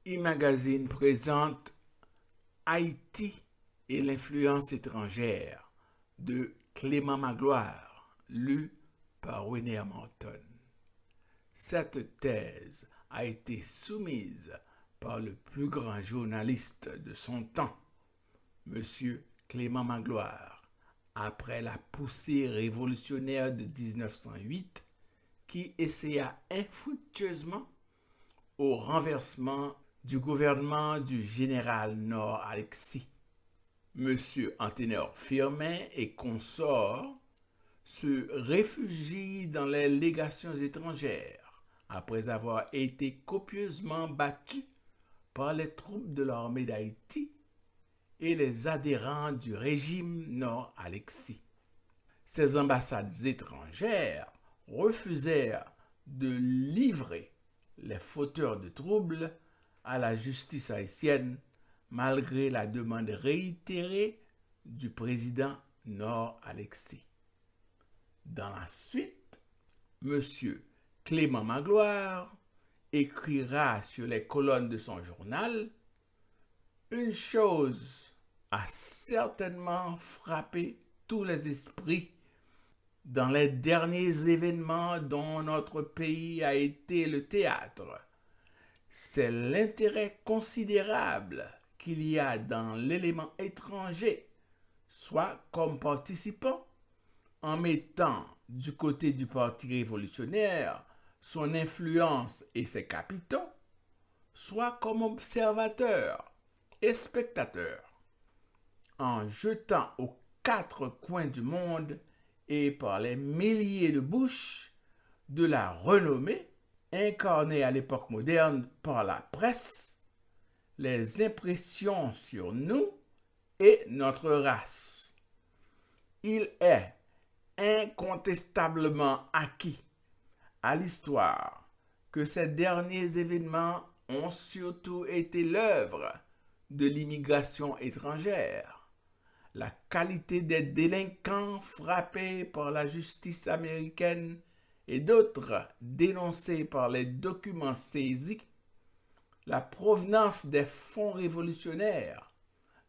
E-Magazine présente Haïti et l'influence étrangère de Clément Magloire, lu par René Amanton. Cette thèse a été soumise par le plus grand journaliste de son temps, M. Clément Magloire, après la poussée révolutionnaire de 1908 qui essaya infructueusement au renversement du gouvernement du général Nord Alexis. M. Anténor Firmin et consorts se réfugient dans les légations étrangères après avoir été copieusement battus par les troupes de l'armée d'Haïti et les adhérents du régime Nord Alexis. Ces ambassades étrangères refusèrent de livrer les fauteurs de troubles à la justice haïtienne malgré la demande réitérée du président Nord Alexis. Dans la suite, M. Clément Magloire écrira sur les colonnes de son journal: une chose a certainement frappé tous les esprits dans les derniers événements dont notre pays a été le théâtre. C'est l'intérêt considérable qu'il y a dans l'élément étranger, soit comme participant, en mettant du côté du Parti révolutionnaire son influence et ses capitaux, soit comme observateur et spectateur, en jetant aux quatre coins du monde et par les milliers de bouches de la renommée incarnée à l'époque moderne par la presse, les impressions sur nous et notre race. Il est incontestablement acquis à l'histoire que ces derniers événements ont surtout été l'œuvre de l'immigration étrangère. La qualité des délinquants frappés par la justice américaine et d'autres dénoncés par les documents saisis, la provenance des fonds révolutionnaires,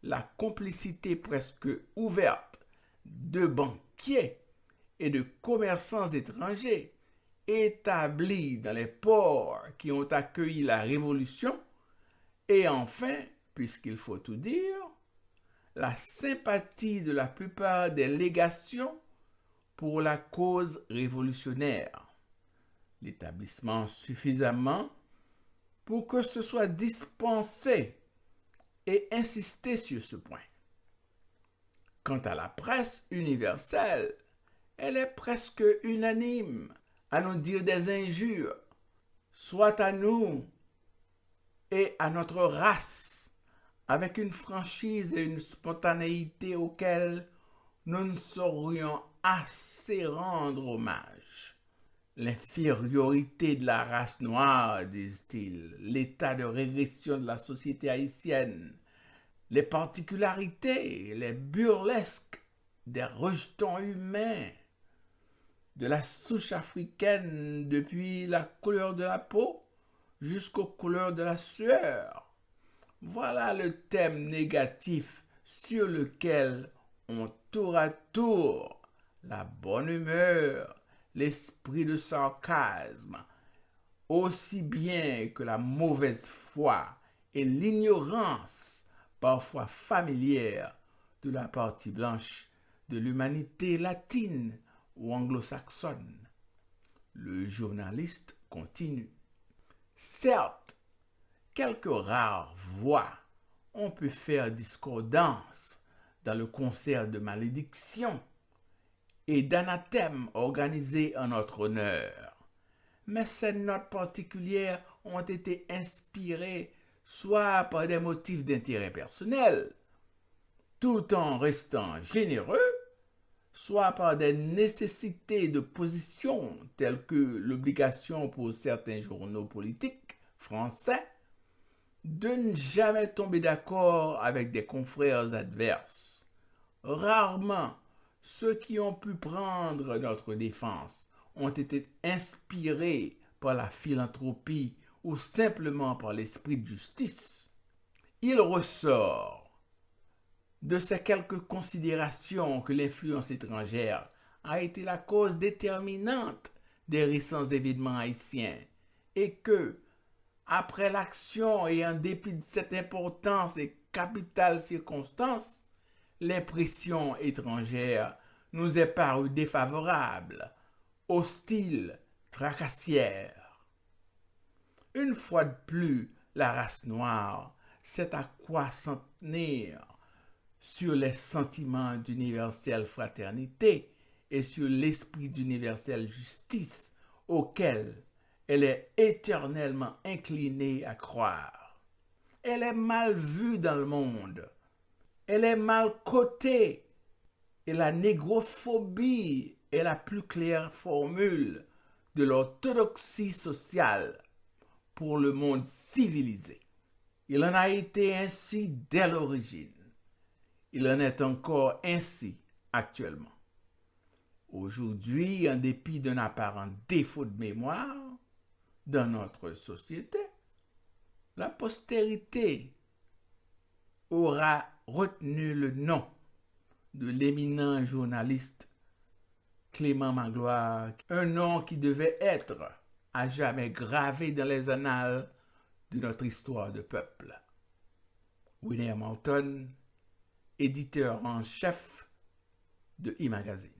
la complicité presque ouverte de banquiers et de commerçants étrangers établis dans les ports qui ont accueilli la Révolution, et enfin, puisqu'il faut tout dire, la sympathie de la plupart des légations pour la cause révolutionnaire. L'établissement suffisamment pour que ce soit dispensé et insister sur ce point. Quant à la presse universelle, elle est presque unanime à nous dire des injures, soit à nous et à notre race, avec une franchise et une spontanéité auxquelles nous ne saurions assez rendre hommage. L'infériorité de la race noire, disent-ils, l'état de régression de la société haïtienne, les particularités, les burlesques des rejetons humains, de la souche africaine depuis la couleur de la peau jusqu'aux couleurs de la sueur. Voilà le thème négatif sur lequel on tour à tour la bonne humeur, l'esprit de sarcasme, aussi bien que la mauvaise foi et l'ignorance parfois familière de la partie blanche de l'humanité latine ou anglo-saxonne. Le journaliste continue. Certes, quelques rares voix ont pu faire discordance dans le concert de malédiction et d'anathèmes organisés en notre honneur. Mais ces notes particulières ont été inspirées soit par des motifs d'intérêt personnel, tout en restant généreux, soit par des nécessités de position telles que l'obligation pour certains journaux politiques français de ne jamais tomber d'accord avec des confrères adverses. Rarement, ceux qui ont pu prendre notre défense ont été inspirés par la philanthropie ou simplement par l'esprit de justice, il ressort de ces quelques considérations que l'influence étrangère a été la cause déterminante des récents événements haïtiens et que, après l'action et en dépit de cette importance et capitale circonstance, l'impression étrangère nous est parue défavorable, hostile, tracassière. Une fois de plus, la race noire sait à quoi s'en tenir sur les sentiments d'universelle fraternité et sur l'esprit d'universelle justice auquel elle est éternellement inclinée à croire. Elle est mal vue dans le monde. Elle est mal cotée. Et la négrophobie est la plus claire formule de l'orthodoxie sociale pour le monde civilisé. Il en a été ainsi dès l'origine. Il en est encore ainsi actuellement. Aujourd'hui, en dépit d'un apparent défaut de mémoire dans notre société, la postérité aura retenu le nom de l'éminent journaliste Clément Magloire, un nom qui devait être à jamais gravé dans les annales de notre histoire de peuple. William Hamilton, éditeur en chef de e-Magazine.